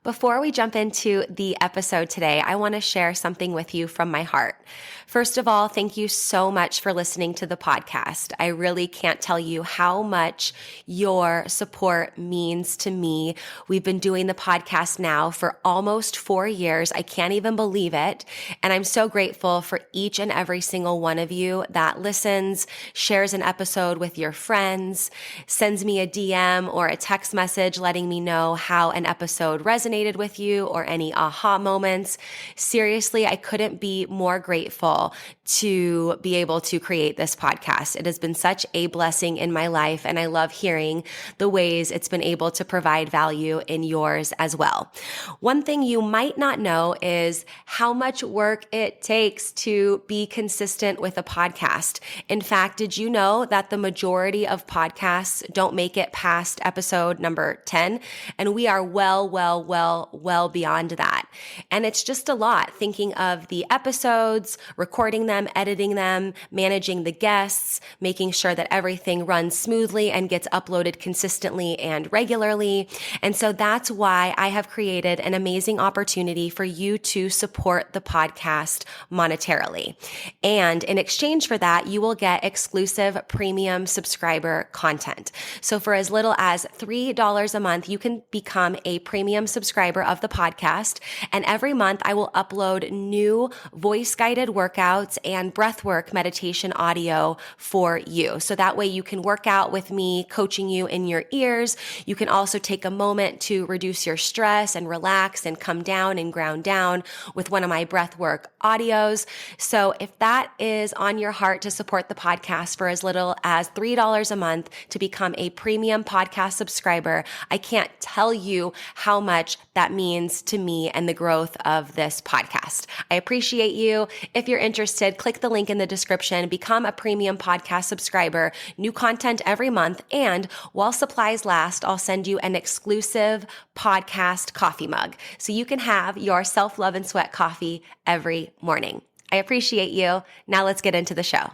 Before we jump into the episode today, I want to share something with you from my heart. First of all, thank you so much for listening to the podcast. I really can't tell you how much your support means to me. We've been doing the podcast now for almost 4 years. I can't even believe it. And I'm so grateful for each and every single one of you that listens, shares an episode with your friends, sends me a DM or a text message letting me know how an episode resonated with you or any aha moments. Seriously, I couldn't be more grateful to be able to create this podcast. It has been such a blessing in my life, and I love hearing the ways it's been able to provide value in yours as well. One thing you might not know is how much work it takes to be consistent with a podcast. In fact, did you know that the majority of podcasts don't make it past episode number 10? And we are well beyond that. And it's just a lot thinking of the episodes, recording them, editing them, managing the guests, making sure that everything runs smoothly and gets uploaded consistently and regularly. And so that's why I have created an amazing opportunity for you to support the podcast monetarily. And in exchange for that, you will get exclusive premium subscriber content. So for as little as $3 a month, you can become a premium subscriber of the podcast. And every month I will upload new voice-guided workouts and breathwork meditation audio for you. So that way you can work out with me, coaching you in your ears. You can also take a moment to reduce your stress and relax and come down and ground down with one of my breathwork audios. So if that is on your heart to support the podcast for as little as $3 a month to become a premium podcast subscriber, I can't tell you how much that means to me and the growth of this podcast. I appreciate you. If you're interested, click the link in the description, become a premium podcast subscriber, new content every month, and while supplies last, I'll send you an exclusive podcast coffee mug so you can have your self-love and sweat coffee every morning. I appreciate you. Now let's get into the show.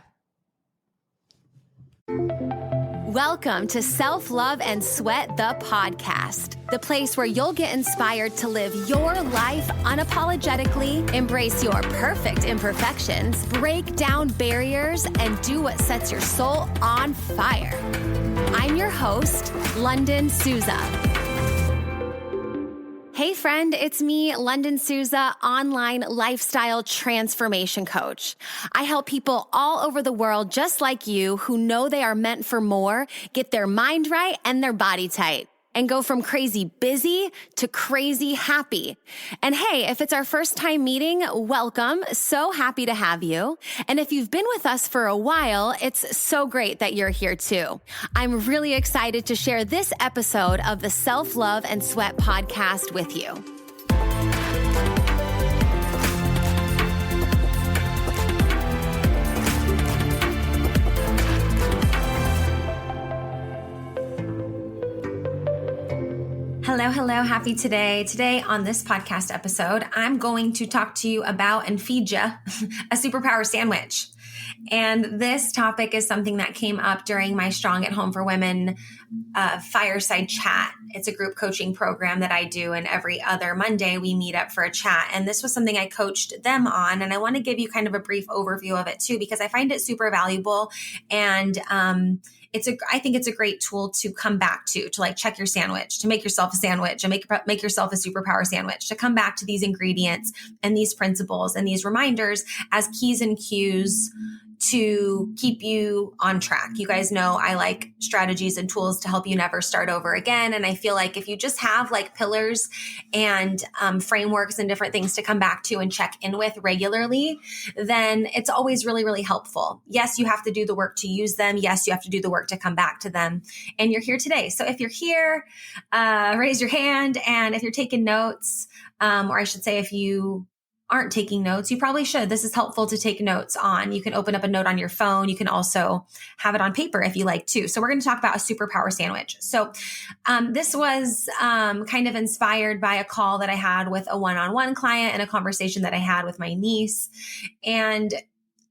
Welcome to Self-Love and Sweat, the podcast, the place where you'll get inspired to live your life unapologetically, embrace your perfect imperfections, break down barriers, and do what sets your soul on fire. I'm your host, Lunden Souza. Hey friend, it's me, Lunden Souza, online lifestyle transformation coach. I help people all over the world just like you who know they are meant for more, get their mind right and their body tight, and go from crazy busy to crazy happy. And hey, if it's our first time meeting, welcome. So happy to have you. And if you've been with us for a while, it's so great that you're here too. I'm really excited to share this episode of the Self-Love and Sweat podcast with you. Hello, happy today. Today on this podcast episode, I'm going to talk to you about and feed you a superpower sandwich. And this topic is something that came up during my Strong at Home for Women fireside chat. It's a group coaching program that I do, and every other Monday we meet up for a chat. And this was something I coached them on, and I want to give you kind of a brief overview of it too, because I find it super valuable, and I think it's a great tool to come back to like check your sandwich, to make yourself a sandwich and make yourself a superpower sandwich, to come back to these ingredients and these principles and these reminders as keys and cues to keep you on track. You guys know I like strategies and tools to help you never start over again. And I feel like if you just have like pillars and frameworks and different things to come back to and check in with regularly, then it's always really, really helpful. Yes, you have to do the work to use them. Yes, you have to do the work to come back to them. And you're here today. So if you're here, raise your hand. And if you're taking notes, or I should say, if you aren't taking notes, you probably should. This is helpful to take notes on. You can open up a note on your phone. You can also have it on paper if you like to. So we're going to talk about a superpower sandwich. So this was kind of inspired by a call that I had with a one-on-one client and a conversation that I had with my niece. And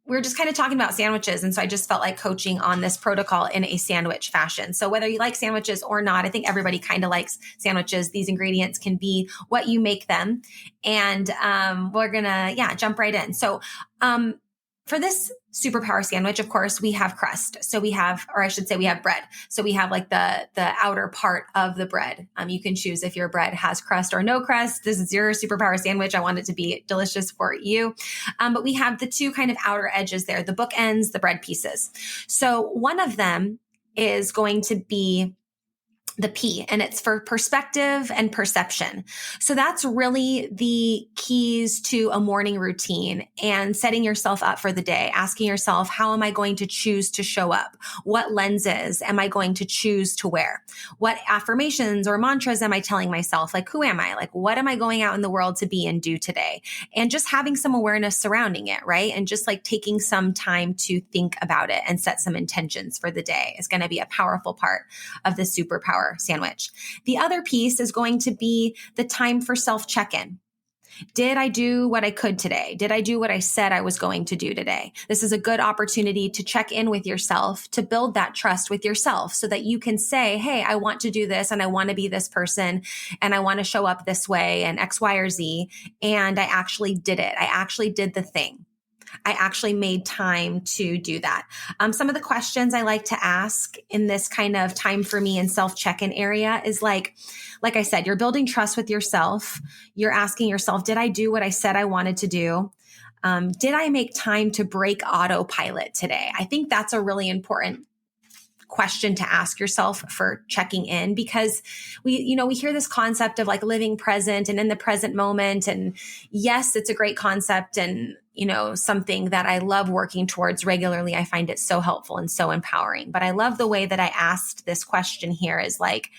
we were just kind of talking about sandwiches. And so I just felt like coaching on this protocol in a sandwich fashion. So whether you like sandwiches or not, I think everybody kind of likes sandwiches. These ingredients can be what you make them. And we're going to, jump right in. So for this superpower sandwich, of course, we have crust. So we have, or I should say we have bread. So we have like the outer part of the bread. You can choose if your bread has crust or no crust. This is your superpower sandwich. I want it to be delicious for you. But we have the two kind of outer edges there, the bookends, the bread pieces. So one of them is going to be the P, and it's for perspective and perception. So that's really the keys to a morning routine and setting yourself up for the day, asking yourself, how am I going to choose to show up? What lenses am I going to choose to wear? What affirmations or mantras am I telling myself? Like, who am I? Like, what am I going out in the world to be and do today? And just having some awareness surrounding it, right? And just like taking some time to think about it and set some intentions for the day is going to be a powerful part of the superpower sandwich. The other piece is going to be the time for self-check-in. Did I do what I could today? Did I do what I said I was going to do today? This is a good opportunity to check in with yourself, to build that trust with yourself so that you can say, hey, I want to do this and I want to be this person and I want to show up this way and X, Y, or Z. And I actually did it. I actually did the thing. I actually made time to do that. Some of the questions I like to ask in this kind of time for me and self-check-in area is like I said, you're building trust with yourself. You're asking yourself, did I do what I said I wanted to do? Did I make time to break autopilot today? I think that's a really important question to ask yourself for checking in, because we hear this concept of like living present and in the present moment. And yes, it's a great concept and, something that I love working towards regularly. I find it so helpful and so empowering, but I love the way that I asked this question here is like,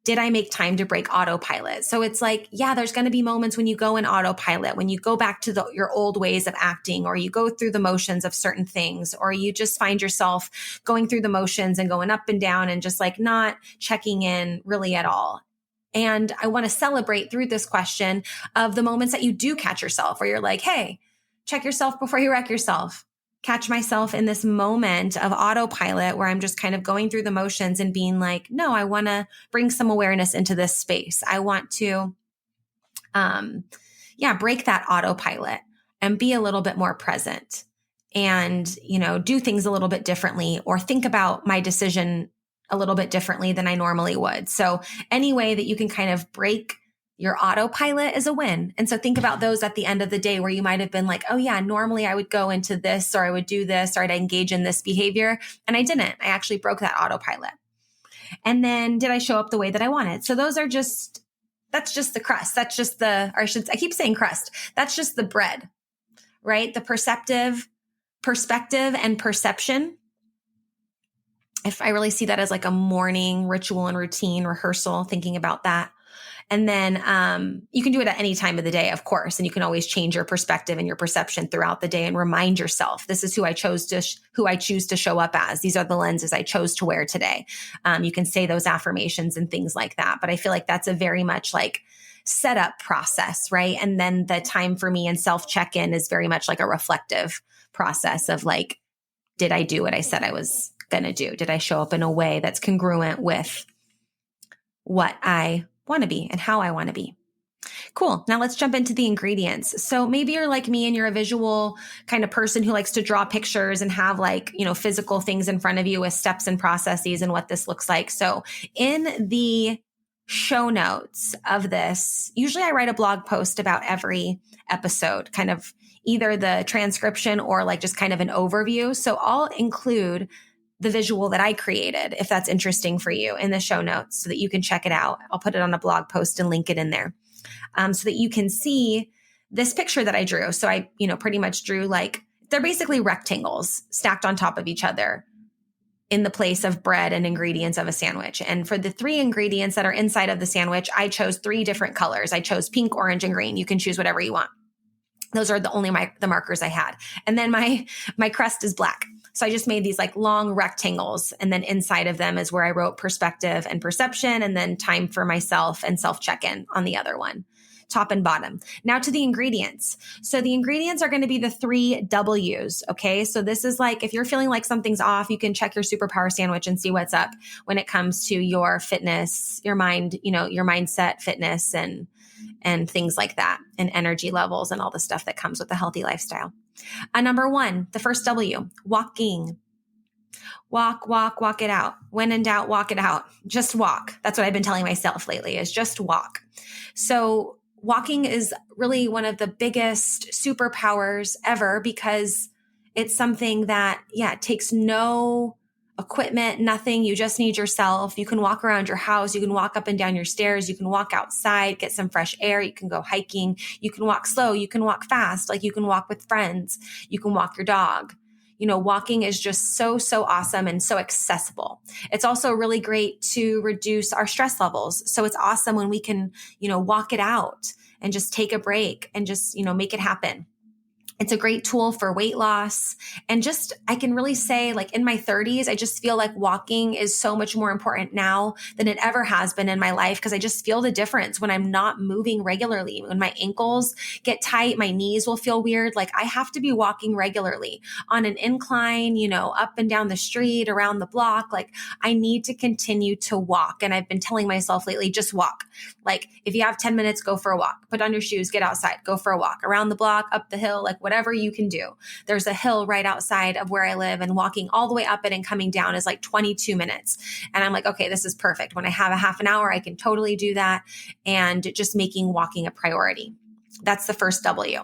did I make time to break autopilot? So it's like, yeah, there's going to be moments when you go in autopilot, when you go back to your old ways of acting, or you go through the motions of certain things, or you just find yourself going through the motions and going up and down and just like not checking in really at all. And I want to celebrate through this question of the moments that you do catch yourself where you're like, hey, check yourself before you wreck yourself. Catch myself in this moment of autopilot where I'm just kind of going through the motions and being like, no, I want to bring some awareness into this space. I want to, break that autopilot and be a little bit more present and, do things a little bit differently or think about my decision a little bit differently than I normally would. So any way that you can kind of break your autopilot is a win. And so think about those at the end of the day where you might have been like, oh yeah, normally I would go into this or I would do this or I'd engage in this behavior. And I didn't. I actually broke that autopilot. And then did I show up the way that I wanted? So that's just the crust. That's just I keep saying crust. That's just the bread, right? The perspective and perception. If I really see that as like a morning ritual and routine rehearsal, thinking about that. And then you can do it at any time of the day, of course, and you can always change your perspective and your perception throughout the day and remind yourself, this is who I choose to show up as. These are the lenses I chose to wear today. You can say those affirmations and things like that. But I feel like that's a very much like setup process, right? And then the time for me and self-check-in is very much like a reflective process of like, did I do what I said I was going to do? Did I show up in a way that's congruent with what I want to be and how I want to be? Cool. Now let's jump into the ingredients. So maybe you're like me and you're a visual kind of person who likes to draw pictures and have like, physical things in front of you with steps and processes and what this looks like. So in the show notes of this, usually I write a blog post about every episode, kind of either the transcription or like just kind of an overview. So I'll include the visual that I created, if that's interesting for you, in the show notes so that you can check it out. I'll put it on a blog post and link it in there so that you can see this picture that I drew. So I, pretty much drew like, they're basically rectangles stacked on top of each other in the place of bread and ingredients of a sandwich. And for the 3 ingredients that are inside of the sandwich, I chose 3 different colors. I chose pink, orange, and green. You can choose whatever you want. Those are the markers I had. And then my crust is black. So I just made these like long rectangles, and then inside of them is where I wrote perspective and perception, and then time for myself and self-check-in on the other one. top and bottom. Now to the ingredients. So the ingredients are going to be the 3 W's. Okay. So this is like, if you're feeling like something's off, you can check your superpower sandwich and see what's up when it comes to your fitness, your mind, your mindset, fitness, and things like that, and energy levels and all the stuff that comes with a healthy lifestyle. Number 1, the first W, walking. Walk it out. When in doubt, walk it out. Just walk. That's what I've been telling myself lately, is just walk. So walking is really one of the biggest superpowers ever, because it's something that, it takes no equipment, nothing. You just need yourself. You can walk around your house. You can walk up and down your stairs. You can walk outside, get some fresh air. You can go hiking. You can walk slow. You can walk fast. Like you can walk with friends. You can walk your dog. Walking is just so awesome and so accessible. It's also really great to reduce our stress levels. So it's awesome when we can, walk it out and just take a break and just, make it happen. It's a great tool for weight loss. And just, I can really say, like in my 30s, I just feel like walking is so much more important now than it ever has been in my life, because I just feel the difference when I'm not moving regularly. When my ankles get tight, my knees will feel weird. Like I have to be walking regularly on an incline, up and down the street, around the block. Like I need to continue to walk. And I've been telling myself lately, just walk. Like if you have 10 minutes, go for a walk, put on your shoes, get outside, go for a walk around the block, up the hill, like whatever you can do. There's a hill right outside of where I live, and walking all the way up it and coming down is like 22 minutes. And I'm like, okay, this is perfect. When I have a half an hour, I can totally do that. And just making walking a priority. That's the first W.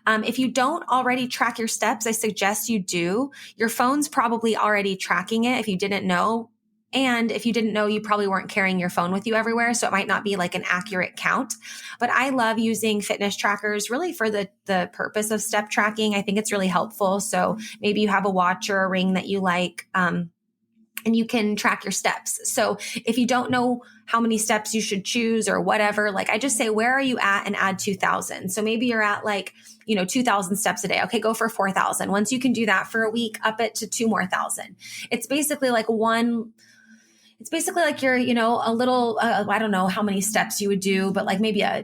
If you don't already track your steps, I suggest you do. Your phone's probably already tracking it if you didn't know. And if you didn't know, you probably weren't carrying your phone with you everywhere. So it might not be like an accurate count. But I love using fitness trackers really for the purpose of step tracking. I think it's really helpful. So maybe you have a watch or a ring that you like, and you can track your steps. So if you don't know how many steps you should choose or whatever, like I just say, where are you at, and add 2,000. So maybe you're at 2,000 steps a day. Okay, go for 4,000. Once you can do that for a week, up it to 2 more thousand. It's basically like you're, a little, I don't know how many steps you would do, but like maybe a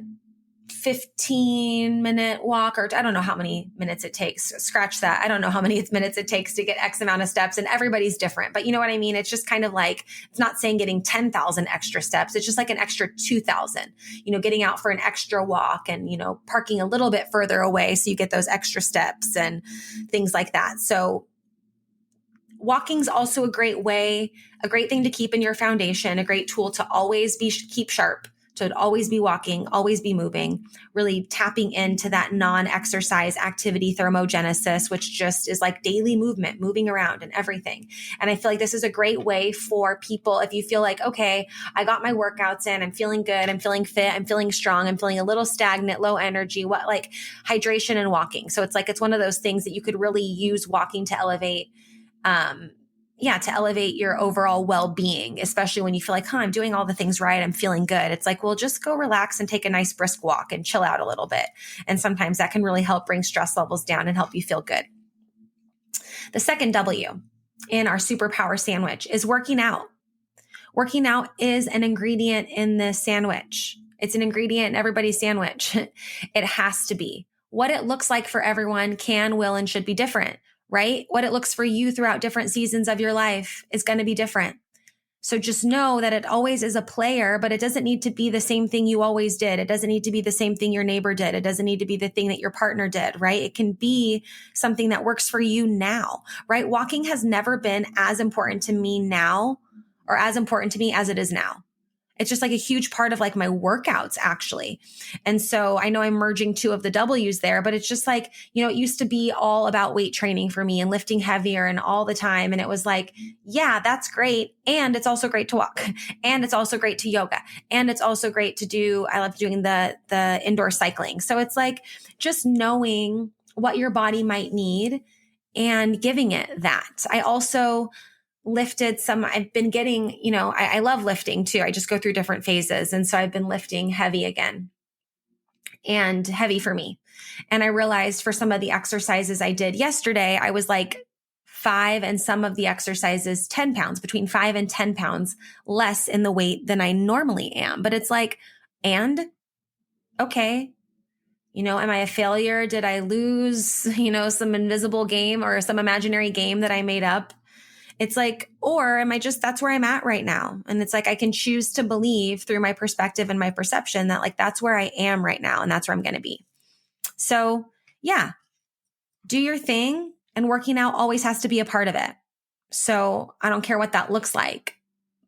15-minute walk, or I don't know how many minutes it takes. Scratch that. I don't know how many minutes it takes to get X amount of steps, and everybody's different, but you know what I mean? It's just kind of like, it's not saying getting 10,000 extra steps. It's just like an extra 2,000, getting out for an extra walk and, parking a little bit further away so you get those extra steps and things like that. So walking's also a great thing to keep in your foundation, a great tool to always keep sharp, to always be walking, always be moving, really tapping into that non-exercise activity thermogenesis, which just is like daily movement, moving around and everything. And I feel like this is a great way for people, if you feel like, okay, I got my workouts in, I'm feeling good, I'm feeling fit, I'm feeling strong, I'm feeling a little stagnant, low energy, like hydration and walking. So it's one of those things that you could really use walking to elevate to elevate your overall well-being, especially when you feel like, I'm doing all the things right, I'm feeling good. It's like, well, just go relax and take a nice brisk walk and chill out a little bit. And sometimes that can really help bring stress levels down and help you feel good. The second W in our superpower sandwich is working out. Working out is an ingredient in this sandwich. It's an ingredient in everybody's sandwich. It has to be. What it looks like for everyone can, will, and should be different. Right? What it looks for you throughout different seasons of your life is going to be different. So just know that it always is a player, but it doesn't need to be the same thing you always did. It doesn't need to be the same thing your neighbor did. It doesn't need to be the thing that your partner did, right? It can be something that works for you now, right? Walking has never been as important to me now, or as important to me as it is now. It's just like a huge part of like my workouts actually. And so I know I'm merging 2 of the W's there, but it's just like, it used to be all about weight training for me and lifting heavier and all the time. And it was like, yeah, that's great. And it's also great to walk, and it's also great to yoga, and it's also great to do, I love doing the indoor cycling. So it's like just knowing what your body might need and giving it that. I also lifted some, I've been getting, I love lifting too. I just go through different phases. And so I've been lifting heavy again, and heavy for me. And I realized for some of the exercises I did yesterday, I was like 5, and some of the exercises 10 pounds, between 5 and 10 pounds less in the weight than I normally am. But it's like, and okay, am I a failure? Did I lose, some invisible game or some imaginary game that I made up? It's like, or am I just, that's where I'm at right now. And it's like, I can choose to believe through my perspective and my perception that like, that's where I am right now. And that's where I'm going to be. So yeah, do your thing, and working out always has to be a part of it. So I don't care what that looks like,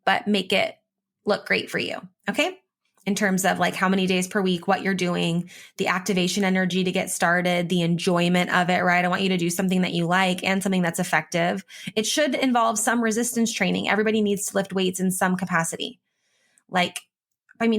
but make it look great for you. Okay. In terms of like how many days per week, what you're doing, the activation energy to get started, the enjoyment of it, right? I want you to do something that you like and something that's effective. It should involve some resistance training. Everybody needs to lift weights in some capacity.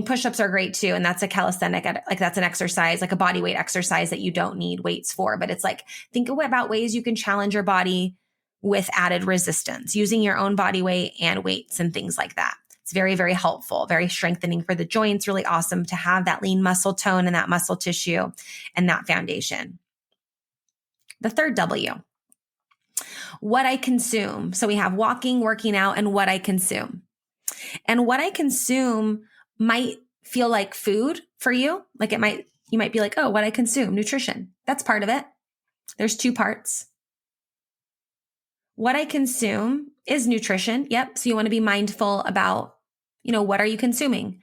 Push-ups are great too. And that's a calisthenic, like that's an exercise, like a body weight exercise that you don't need weights for. But it's like, think about ways you can challenge your body with added resistance, using your own body weight and weights and things like that. It's very, very helpful, very strengthening for the joints, really awesome to have that lean muscle tone and that muscle tissue and that foundation. The third W, what I consume. So we have walking, working out, and what I consume. And what I consume might feel like food for you. Like you might be like, oh, what I consume, nutrition. That's part of it. There's two parts. What I consume is nutrition. Yep. So you want to be mindful about, what are you consuming?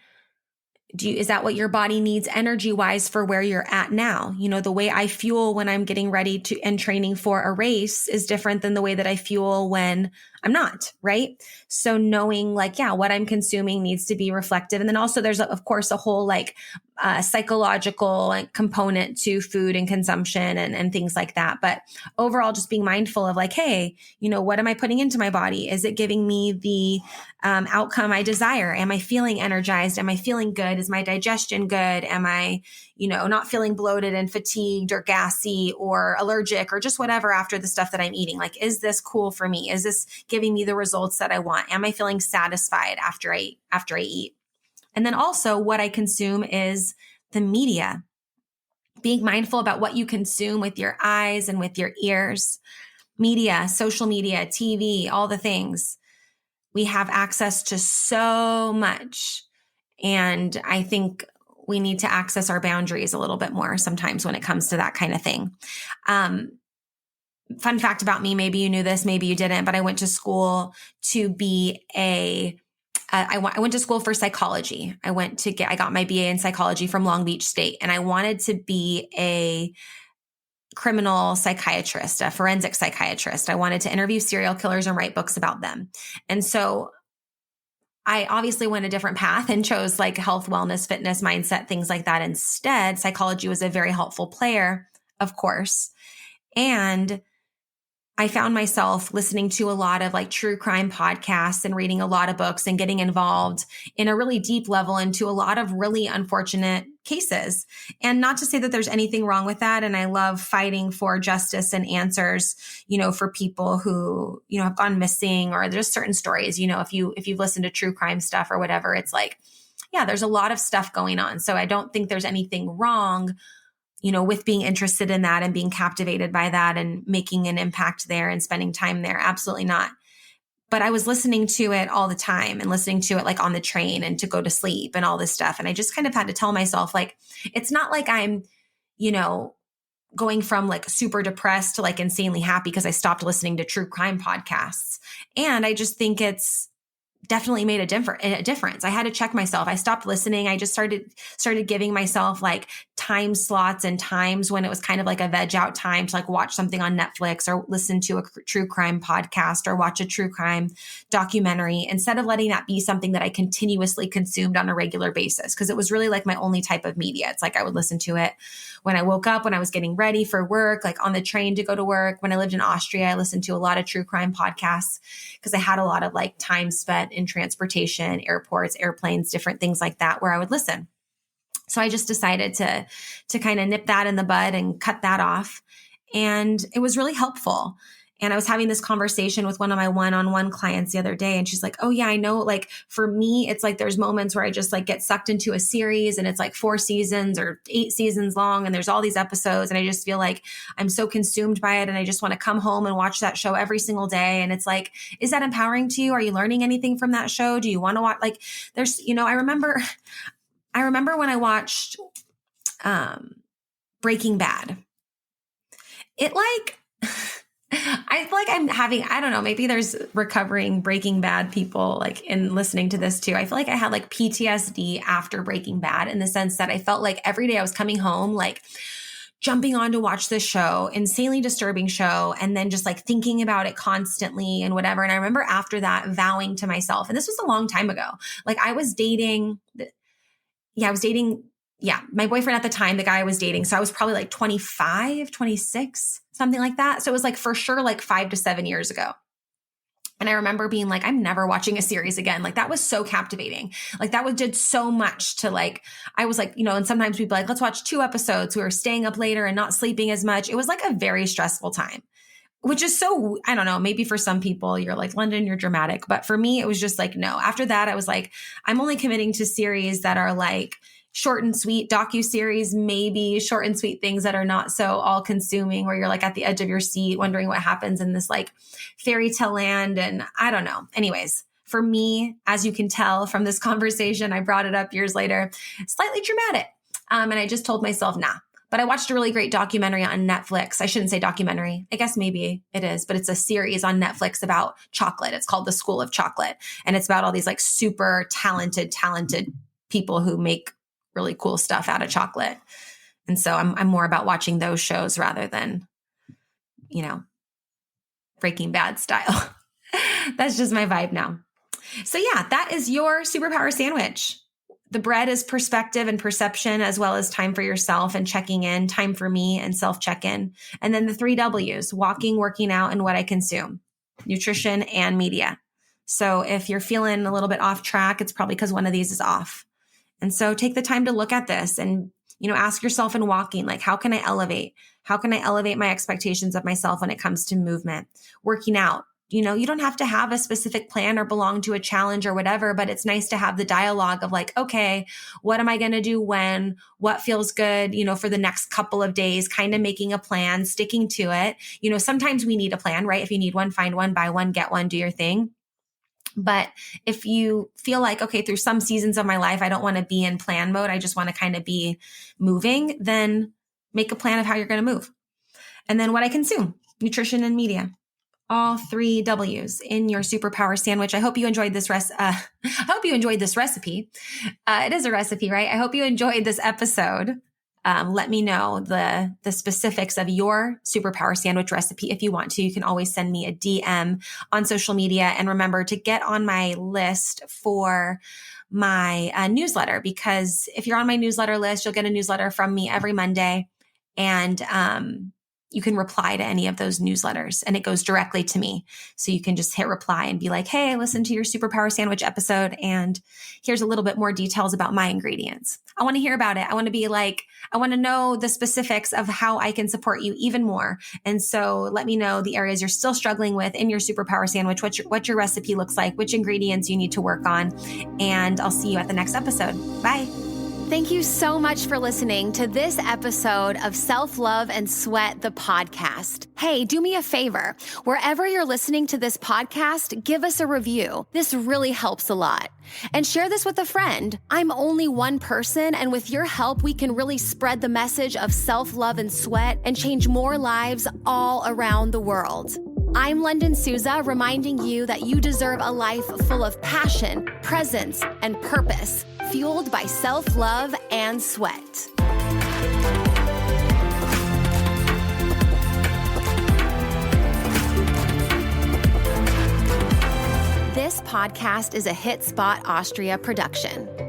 Is that what your body needs energy wise for where you're at now? The way I fuel when I'm getting ready to and training for a race is different than the way that I fuel when I'm not, right? So knowing what I'm consuming needs to be reflective. And then also there's of course a whole psychological component to food and consumption and things like that. But overall, just being mindful of hey, what am I putting into my body? Is it giving me the outcome I desire? Am I feeling energized? Am I feeling good? Is my digestion good? Am I, not feeling bloated and fatigued or gassy or allergic or just whatever after the stuff that I'm eating? Is this cool for me? Is this giving me the results that I want? Am I feeling satisfied after I eat? And then also what I consume is the media. Being mindful about what you consume with your eyes and with your ears. Media, social media, TV, all the things. We have access to so much. And I think we need to access our boundaries a little bit more sometimes when it comes to that kind of thing. Fun fact about me, maybe you knew this, maybe you didn't, but I went to school to be I went to school for psychology. I got my BA in psychology from Long Beach State, and I wanted to be a criminal psychiatrist, a forensic psychiatrist. I wanted to interview serial killers and write books about them. And so I obviously went a different path and chose health, wellness, fitness, mindset, things like that. Instead, psychology was a very helpful player, of course. And I found myself listening to a lot of true crime podcasts and reading a lot of books and getting involved in a really deep level into a lot of really unfortunate cases. And not to say that there's anything wrong with that. And I love fighting for justice and answers, for people who, have gone missing, or there's certain stories, if you've listened to true crime stuff or whatever, it's there's a lot of stuff going on. So I don't think there's anything wrong with being interested in that and being captivated by that and making an impact there and spending time there. Absolutely not. But I was listening to it all the time and listening to it on the train and to go to sleep and all this stuff. And I just kind of had to tell myself, it's not like I'm, going from super depressed to insanely happy because I stopped listening to true crime podcasts. And I just think it's definitely made a difference. I had to check myself. I stopped listening. I just started giving myself time slots and times when it was kind of a veg out time to watch something on Netflix or listen to a true crime podcast or watch a true crime documentary, instead of letting that be something that I continuously consumed on a regular basis. Cause it was really my only type of media. It's I would listen to it when I woke up, when I was getting ready for work, on the train to go to work. When I lived in Austria, I listened to a lot of true crime podcasts because I had a lot of time spent in transportation, airports, airplanes, different things like that, where I would listen. So I just decided to kind of nip that in the bud and cut that off. And it was really helpful. And I was having this conversation with one of my one-on-one clients the other day. And she's like, oh yeah, I know. For me, it's there's moments where I just get sucked into a series and it's 4 seasons or 8 seasons long. And there's all these episodes. And I just feel I'm so consumed by it. And I just want to come home and watch that show every single day. And it's is that empowering to you? Are you learning anything from that show? Do you want to watch, there's, I remember when I watched Breaking Bad. It like, I feel like I'm having, I don't know, maybe there's recovering Breaking Bad people like in listening to this too. I feel like I had like PTSD after Breaking Bad in the sense that I felt like every day I was coming home, like jumping on to watch this show, insanely disturbing show, and then just like thinking about it constantly and whatever. And I remember after that vowing to myself, and this was a long time ago, like I was dating, my boyfriend at the time, the guy I was dating. So I was probably like 25, 26, something like that. So it was like for sure, like 5 to 7 years ago. And I remember being like, I'm never watching a series again. Like that was so captivating. Like that did so much to like, I was like, and sometimes we'd be like, let's watch 2 episodes. We were staying up later and not sleeping as much. It was like a very stressful time, which is so, I don't know, maybe for some people you're like, Lunden, you're dramatic. But for me, it was just like, no. After that, I was like, I'm only committing to series that are like short and sweet docuseries, maybe short and sweet things that are not so all consuming where you're like at the edge of your seat wondering what happens in this like fairy tale land. And I don't know. Anyways, for me, as you can tell from this conversation, I brought it up years later, slightly dramatic. And I just told myself, nah. But I watched a really great documentary on Netflix. I shouldn't say documentary. I guess maybe it is, but it's a series on Netflix about chocolate. It's called The School of Chocolate. And it's about all these like super talented people who make really cool stuff out of chocolate. And so I'm more about watching those shows rather than, Breaking Bad style. That's just my vibe now. So yeah, that is your superpower sandwich. The bread is perspective and perception, as well as time for yourself and checking in, time for me and self-check-in. And then the 3 W's, walking, working out, and what I consume, nutrition and media. So if you're feeling a little bit off track, it's probably because one of these is off. And so take the time to look at this and, ask yourself in walking, like, how can I elevate? How can I elevate my expectations of myself when it comes to movement? Working out. You don't have to have a specific plan or belong to a challenge or whatever, but it's nice to have the dialogue of like, okay, what am I going to do when? What feels good, for the next couple of days, kind of making a plan, sticking to it. Sometimes we need a plan, right? If you need one, find one, buy one, get one, do your thing. But if you feel like, okay, through some seasons of my life, I don't want to be in plan mode, I just want to kind of be moving, then make a plan of how you're going to move. And then what I consume, nutrition and media. All 3 W's in your superpower sandwich. I hope you enjoyed this recipe. It is a recipe, right? I hope you enjoyed this episode. Let me know the specifics of your superpower sandwich recipe. If you want to, you can always send me a DM on social media. And remember to get on my list for my newsletter, because if you're on my newsletter list, you'll get a newsletter from me every Monday. And you can reply to any of those newsletters and it goes directly to me. So you can just hit reply and be like, hey, I listened to your superpower sandwich episode and here's a little bit more details about my ingredients. I want to hear about it. I want to know the specifics of how I can support you even more. And so let me know the areas you're still struggling with in your superpower sandwich, what your recipe looks like, which ingredients you need to work on. And I'll see you at the next episode. Bye. Thank you so much for listening to this episode of Self-Love and Sweat, the podcast. Hey, do me a favor. Wherever you're listening to this podcast, give us a review. This really helps a lot. And share this with a friend. I'm only one person, and with your help, we can really spread the message of self-love and sweat and change more lives all around the world. I'm Lunden Souza, reminding you that you deserve a life full of passion, presence, and purpose, fueled by self-love and sweat. This podcast is a Hit Spot Austria production.